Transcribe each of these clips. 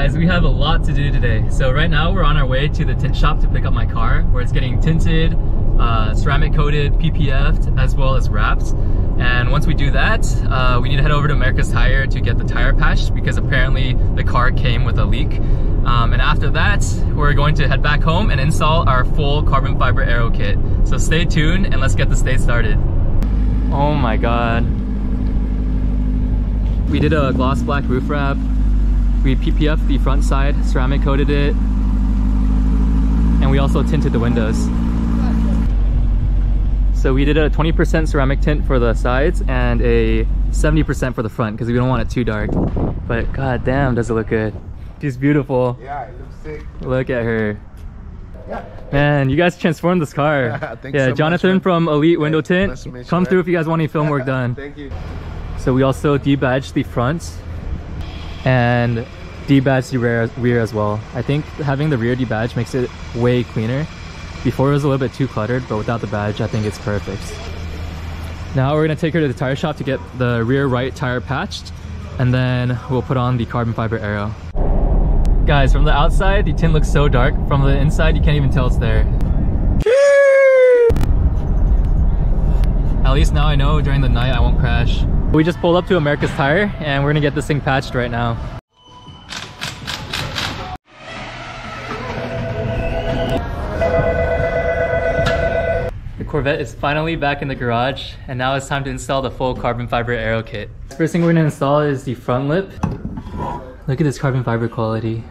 guys, we have a lot to do today. So right now we're on our way to the tint shop to pick up my car, where it's getting tinted, ceramic coated, PPF'd, as well as wrapped. And once we do that, we need to head over to America's Tire to get the tire patched, because apparently the car came with a leak. And after that, we're going to head back home and install our full carbon fiber aero kit. So stay tuned and let's get this day started. Oh my god. We did a gloss black roof wrap. We PPF'd the front side, ceramic coated it, and we also tinted the windows. So we did a 20% ceramic tint for the sides and a 70% for the front, because we don't want it too dark. But god damn, does it look good. She's beautiful. Yeah, it looks sick. Look at her. Yeah. Man, you guys transformed this car. Yeah, so Jonathan much, from Elite Window Tint, come through if you guys want any film work done. Thank you. So we also debadged the front and debadged the rear as well. I think having the rear debadge makes it way cleaner. Before it was a little bit too cluttered, but without the badge I think it's perfect. Now we're gonna take her to the tire shop to get the rear right tire patched, and then we'll put on the carbon fiber aero. Guys, from the outside the tint looks so dark. From the inside you can't even tell it's there. At least now I know during the night I won't crash. We just pulled up to America's Tire and we're gonna get this thing patched right now. The Corvette is finally back in the garage, and now it's time to install the full carbon fiber aero kit. First thing we're gonna install is the front lip. Look at this carbon fiber quality.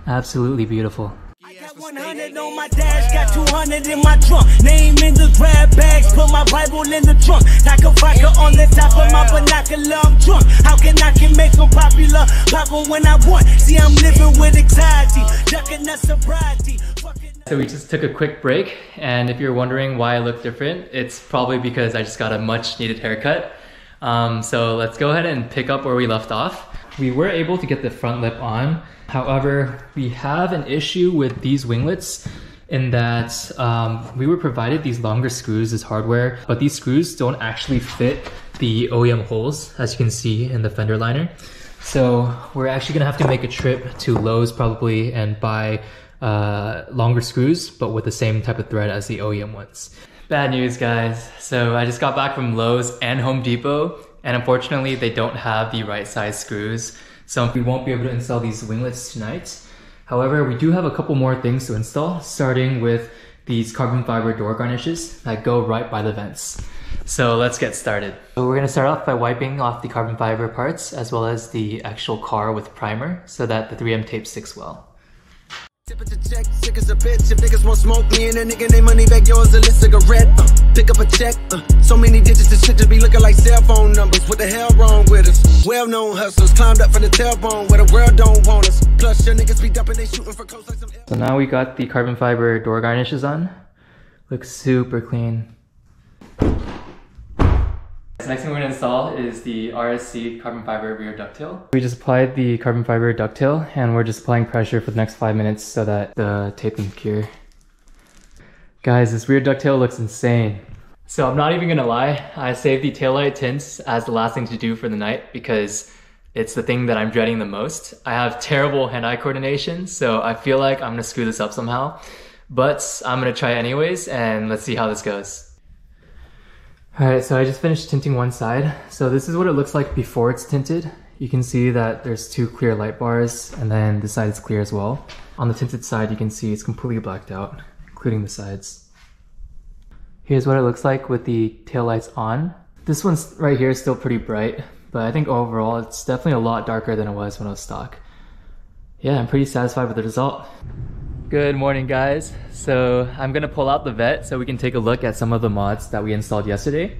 Absolutely beautiful. I got 100 on my dash, got 200 in my trunk. Name in the grab bags, put my Bible in the trunk. Like a vodka on the top of my binocular, I'm drunk. How can I make them popular? Papa when I want. See, I'm living with anxiety, ducking that sobriety. So we just took a quick break, and if you're wondering why I look different, it's probably because I just got a much needed haircut. So let's go ahead and pick up where we left off. We were able to get the front lip on. However, we have an issue with these winglets in that we were provided these longer screws as hardware, but these screws don't actually fit the OEM holes, as you can see in the fender liner. So we're actually gonna have to make a trip to Lowe's probably and buy longer screws, but with the same type of thread as the OEM ones. Bad news, guys. So I just got back from Lowe's and Home Depot, and unfortunately they don't have the right size screws. So we won't be able to install these winglets tonight. However, we do have a couple more things to install, starting with these carbon fiber door garnishes that go right by the vents. So let's get started. So we're gonna start off by wiping off the carbon fiber parts as well as the actual car with primer so that the 3M tape sticks well. Sick as a bitch, if niggas won't smoke me and a nigga name money back, yours a lit cigarette. Pick up a check, so many digits, this shit just be looking like cell phone numbers. What the hell wrong with us? Well-known hustlers climbed up from the tailbone where the world don't want us. Plus your niggas be dumping, they shooting for close like some. So now we got the carbon fiber door garnishes on. Looks super clean. The next thing we're going to install is the RSC carbon fiber rear ducktail. We just applied the carbon fiber ducktail and we're just applying pressure for the next 5 minutes so that the tape can cure. Guys, this rear ducktail looks insane. So I'm not even going to lie, I saved the taillight tints as the last thing to do for the night because it's the thing that I'm dreading the most. I have terrible hand-eye coordination, so I feel like I'm going to screw this up somehow. But I'm going to try anyways, and let's see how this goes. Alright, so I just finished tinting one side. So this is what it looks like before it's tinted. You can see that there's two clear light bars, and then this side is clear as well. On the tinted side, you can see it's completely blacked out, including the sides. Here's what it looks like with the taillights on. This one's right here is still pretty bright, but I think overall it's definitely a lot darker than it was when it was stock. Yeah, I'm pretty satisfied with the result. Good morning, guys. So I'm gonna pull out the vet so we can take a look at some of the mods that we installed yesterday.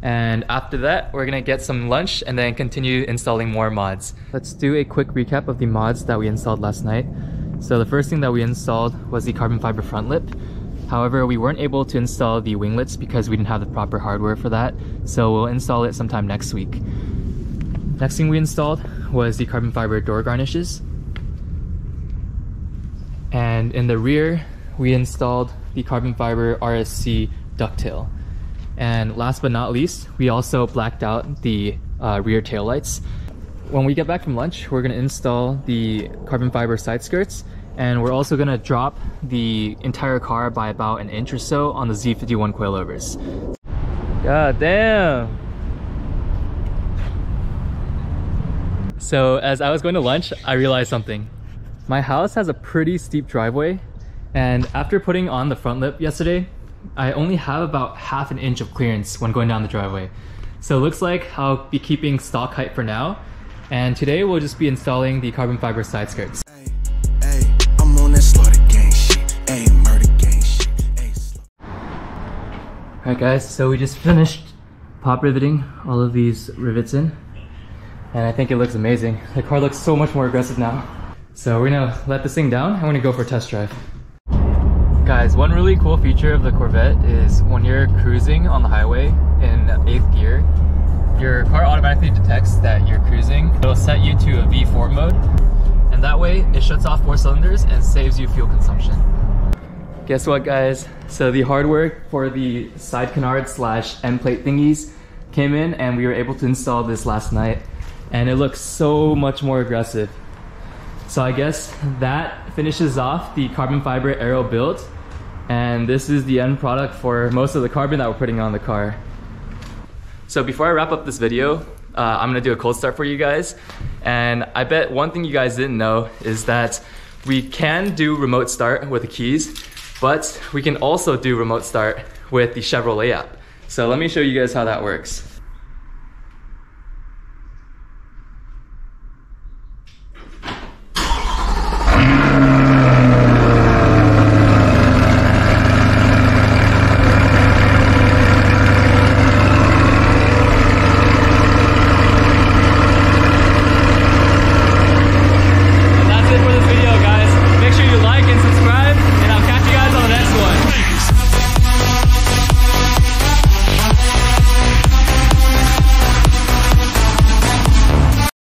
And after that, we're gonna get some lunch and then continue installing more mods. Let's do a quick recap of the mods that we installed last night. So the first thing that we installed was the carbon fiber front lip. However, we weren't able to install the winglets because we didn't have the proper hardware for that. So we'll install it sometime next week. Next thing we installed was the carbon fiber door garnishes. And in the rear, we installed the carbon fiber RSC ducktail. And last but not least, we also blacked out the rear taillights. when we get back from lunch, we're gonna install the carbon fiber side skirts, and we're also gonna drop the entire car by about an inch or so on the Z51 coilovers. God damn! So as I was going to lunch, I realized something. My house has a pretty steep driveway, and after putting on the front lip yesterday, I only have about half an inch of clearance when going down the driveway. So it looks like I'll be keeping stock height for now, and today we'll just be installing the carbon fiber side skirts. Hey, I'm on that slaughter gang shit, hey, murder gang shit, hey. Alright guys, so we just finished pop riveting all of these rivets in, and I think it looks amazing. The car looks so much more aggressive now. So we're gonna let this thing down and we're gonna go for a test drive. Guys, one really cool feature of the Corvette is when you're cruising on the highway in 8th gear, your car automatically detects that you're cruising. It'll set you to a V4 mode, and that way it shuts off 4 cylinders and saves you fuel consumption. Guess what guys? So the hardware for the side canard / end plate thingies came in, and we were able to install this last night, and it looks so much more aggressive. So I guess that finishes off the carbon fiber aero build, and this is the end product for most of the carbon that we're putting on the car. So before I wrap up this video, I'm gonna do a cold start for you guys, and I bet one thing you guys didn't know is that we can do remote start with the keys, but we can also do remote start with the Chevrolet app. So let me show you guys how that works.